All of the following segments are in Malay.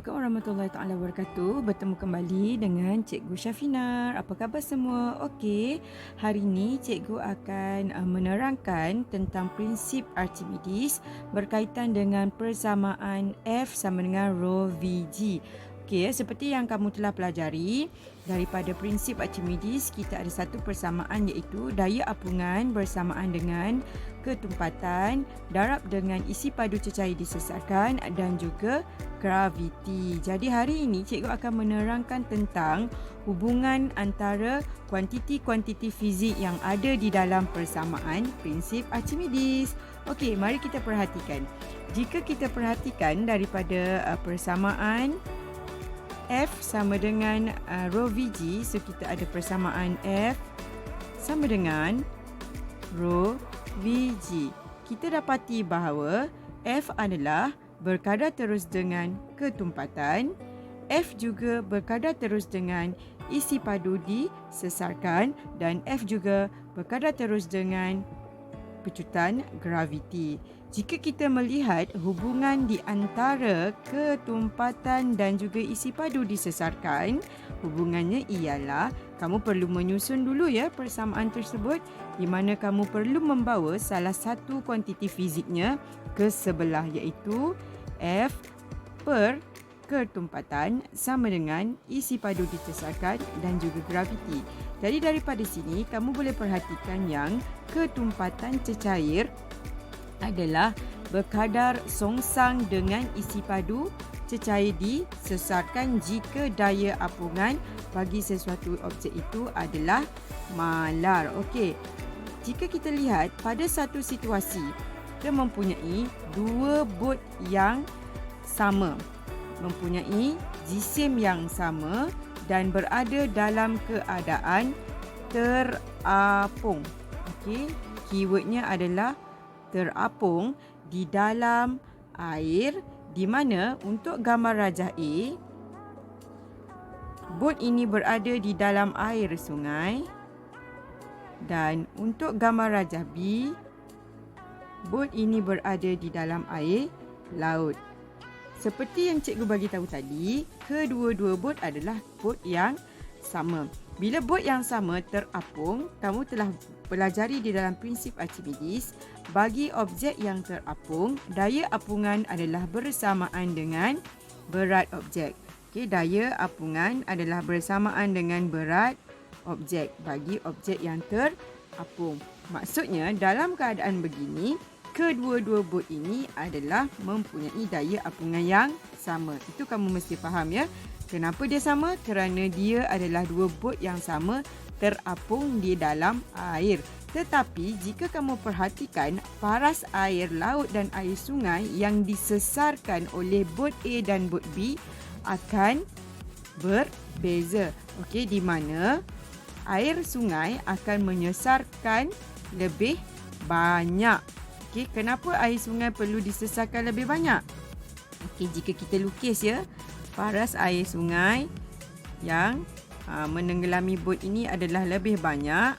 Assalamualaikum warahmatullahi taala wabarakatuh. Bertemu kembali dengan Cikgu Syafinar. Apa khabar semua? Okey, hari ini cikgu akan menerangkan tentang prinsip Archimedes berkaitan dengan persamaan F sama dengan rho VG. Okey, seperti yang kamu telah pelajari, daripada prinsip Archimedes kita ada satu persamaan iaitu daya apungan bersamaan dengan ketumpatan darab dengan isi padu cecair disesatkan dan juga graviti. Jadi hari ini cikgu akan menerangkan tentang hubungan antara kuantiti-kuantiti fizik yang ada di dalam persamaan prinsip Archimedes. Okey, mari kita perhatikan. Jika kita perhatikan daripada persamaan F sama dengan rho VG, so kita ada persamaan F sama dengan rho VG. Kita dapati bahawa F adalah berkadar terus dengan ketumpatan, F juga berkadar terus dengan isi padu disesarkan dan F juga berkadar terus dengan pecutan graviti. Jika kita melihat hubungan di antara ketumpatan dan juga isi padu disesarkan, hubungannya ialah kamu perlu menyusun dulu ya persamaan tersebut di mana kamu perlu membawa salah satu kuantiti fiziknya ke sebelah iaitu F per ketumpatan sama dengan isi padu disesarkan dan juga graviti. Jadi daripada sini kamu boleh perhatikan yang ketumpatan cecair adalah berkadar songsang dengan isi padu cecair disesarkan jika daya apungan bagi sesuatu objek itu adalah malar. Okey. Jika kita lihat pada satu situasi kita mempunyai dua bot yang sama, mempunyai jisim yang sama dan berada dalam keadaan terapung. Okey, keywordnya adalah terapung di dalam air, di mana untuk gambar rajah A, bot ini berada di dalam air sungai dan untuk gambar rajah B, bot ini berada di dalam air laut. Seperti yang cikgu bagi tahu tadi, kedua-dua bot adalah bot yang sama. Bila bot yang sama terapung, kamu telah pelajari di dalam prinsip Archimedes, bagi objek yang terapung, daya apungan adalah bersamaan dengan berat objek. Okey, daya apungan adalah bersamaan dengan berat objek bagi objek yang terapung. Maksudnya, dalam keadaan begini, kedua-dua bot ini adalah mempunyai daya apungan yang sama. Itu kamu mesti faham ya. Kenapa dia sama? Kerana dia adalah dua bot yang sama terapung di dalam air. Tetapi jika kamu perhatikan paras air laut dan air sungai yang disesarkan oleh bot A dan bot B akan berbeza. Okey, di mana air sungai akan menyesarkan lebih banyak. Okey, kenapa air sungai perlu disesarkan lebih banyak? Okey, jika kita lukis ya, paras air sungai yang menenggelami bot ini adalah lebih banyak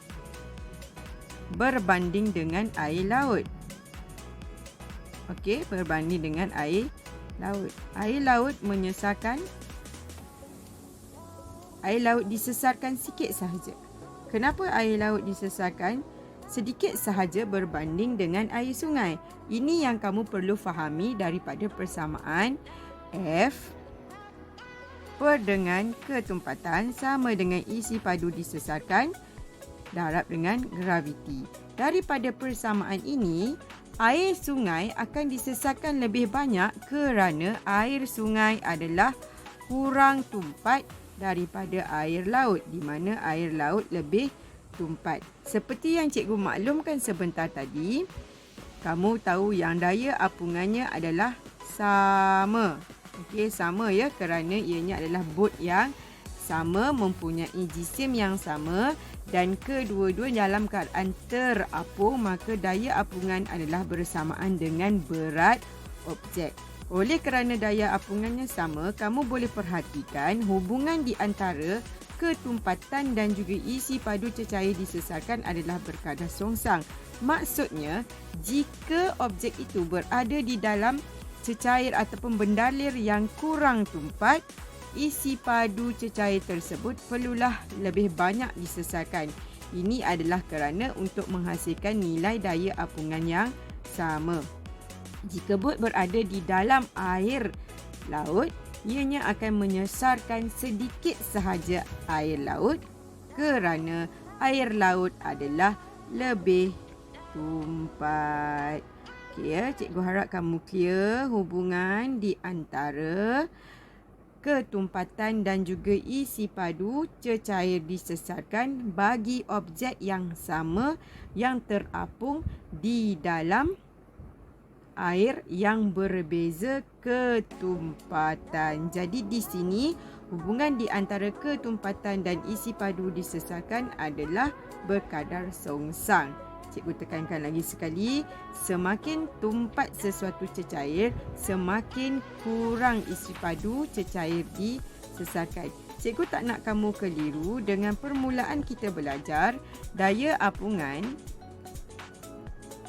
berbanding dengan air laut. Okey, berbanding dengan air laut. Air laut menyesarkan, air laut disesarkan sikit sahaja. Kenapa air laut disesarkan sedikit sahaja berbanding dengan air sungai? Ini yang kamu perlu fahami daripada persamaan F per dengan ketumpatan sama dengan isi padu disesarkan darab dengan graviti. Daripada persamaan ini, air sungai akan disesarkan lebih banyak kerana air sungai adalah kurang tumpat daripada air laut, di mana air laut lebih tumpat. Seperti yang cikgu maklumkan sebentar tadi, kamu tahu yang daya apungannya adalah sama. Okey, sama ya, kerana ianya adalah bot yang sama, mempunyai jisim yang sama dan kedua-dua dalam keadaan terapung, maka daya apungan adalah bersamaan dengan berat objek. Oleh kerana daya apungannya sama, kamu boleh perhatikan hubungan di antara ketumpatan dan juga isi padu cecair disesarkan adalah berkadar songsang. Maksudnya, jika objek itu berada di dalam cecair ataupun bendalir yang kurang tumpat, isi padu cecair tersebut perlulah lebih banyak disesarkan. Ini adalah kerana untuk menghasilkan nilai daya apungan yang sama. Jika bot berada di dalam air laut, ianya akan menyesarkan sedikit sahaja air laut kerana air laut adalah lebih tumpat. Okey ya, cikgu harap kamu clear hubungan di antara ketumpatan dan juga isi padu cecair disesarkan bagi objek yang sama yang terapung di dalam air yang berbeza ketumpatan. Jadi di sini hubungan di antara ketumpatan dan isi padu disesarkan adalah berkadar songsang. Cikgu tekankan lagi sekali, semakin tumpat sesuatu cecair, semakin kurang isi padu cecair disesarkan. Cikgu tak nak kamu keliru dengan permulaan kita belajar daya apungan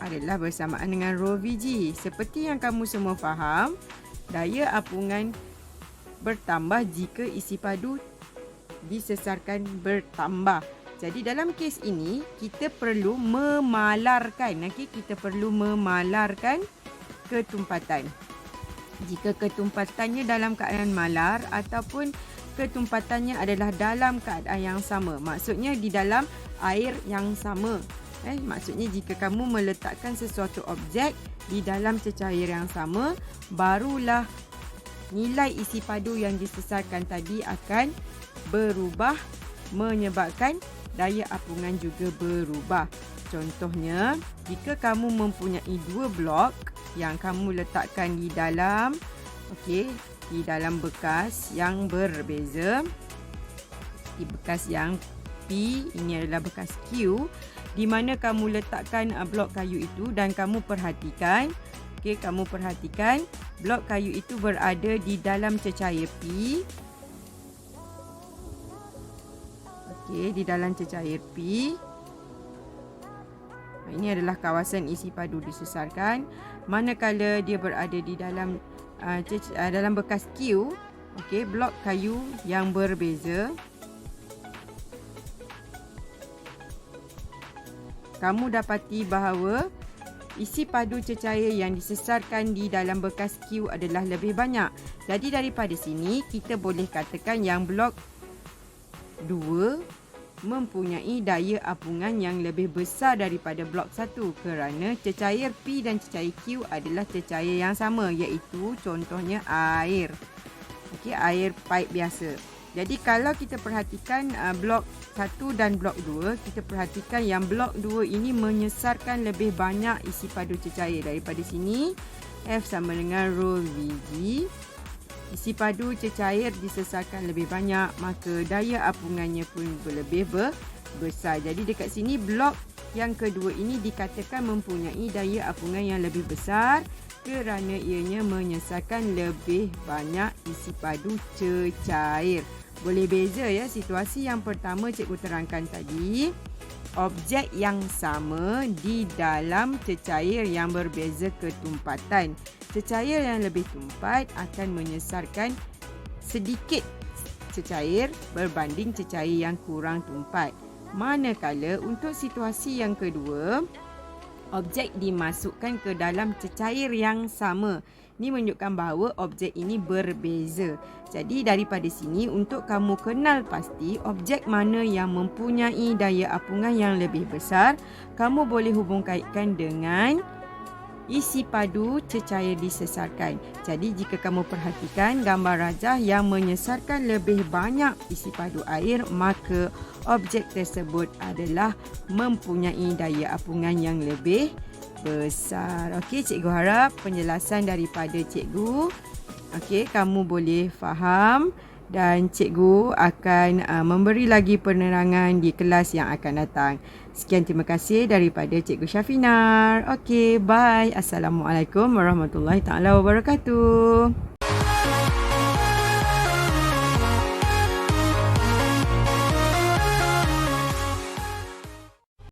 adalah bersamaan dengan rho Vg. Seperti yang kamu semua faham, daya apungan bertambah jika isi padu disesarkan bertambah. Jadi dalam kes ini kita perlu memalarkan, kita perlu memalarkan ketumpatan. Jika ketumpatannya dalam keadaan malar ataupun ketumpatannya adalah dalam keadaan yang sama, maksudnya di dalam air yang sama. Maksudnya jika kamu meletakkan sesuatu objek di dalam cecair yang sama, barulah nilai isi padu yang disesarkan tadi akan berubah, menyebabkan daya apungan juga berubah. Contohnya, jika kamu mempunyai dua blok yang kamu letakkan di dalam di dalam bekas yang berbeza, di bekas yang P, ini adalah bekas Q, di mana kamu letakkan blok kayu itu dan kamu perhatikan, kamu perhatikan blok kayu itu berada di dalam cecair P. Di dalam cecair P. Ini adalah kawasan isi padu disesarkan. Manakala dia berada di dalam dalam bekas Q, blok kayu yang berbeza, kamu dapati bahawa isi padu cecair yang disesarkan di dalam bekas Q adalah lebih banyak. Jadi daripada sini kita boleh katakan yang blok 2 mempunyai daya apungan yang lebih besar daripada blok 1 kerana cecair P dan cecair Q adalah cecair yang sama, iaitu contohnya air. Air pipe biasa. Jadi kalau kita perhatikan blok 1 dan blok 2, kita perhatikan yang blok 2 ini menyesarkan lebih banyak isi padu cecair. Daripada sini F sama dengan rho Vg. Isi padu cecair disesarkan lebih banyak, maka daya apungannya pun lebih besar. Jadi dekat sini blok yang kedua ini dikatakan mempunyai daya apungan yang lebih besar kerana ianya menyesarkan lebih banyak isi padu cecair. Boleh beza ya, situasi yang pertama cikgu terangkan tadi, objek yang sama di dalam cecair yang berbeza ketumpatan. Cecair yang lebih tumpat akan menyesarkan sedikit cecair berbanding cecair yang kurang tumpat. Manakala untuk situasi yang kedua, objek dimasukkan ke dalam cecair yang sama. Ini menunjukkan bahawa objek ini berbeza. Jadi daripada sini untuk kamu kenal pasti objek mana yang mempunyai daya apungan yang lebih besar, kamu boleh hubung kaitkan dengan isi padu cecair disesarkan. Jadi jika kamu perhatikan gambar rajah yang menyesarkan lebih banyak isi padu air, maka objek tersebut adalah mempunyai daya apungan yang lebih besar. Cikgu harap penjelasan daripada cikgu kamu boleh faham dan cikgu akan memberi lagi penerangan di kelas yang akan datang. Sekian, terima kasih daripada Cikgu Syafinar. Bye. Assalamualaikum warahmatullahi taala wabarakatuh.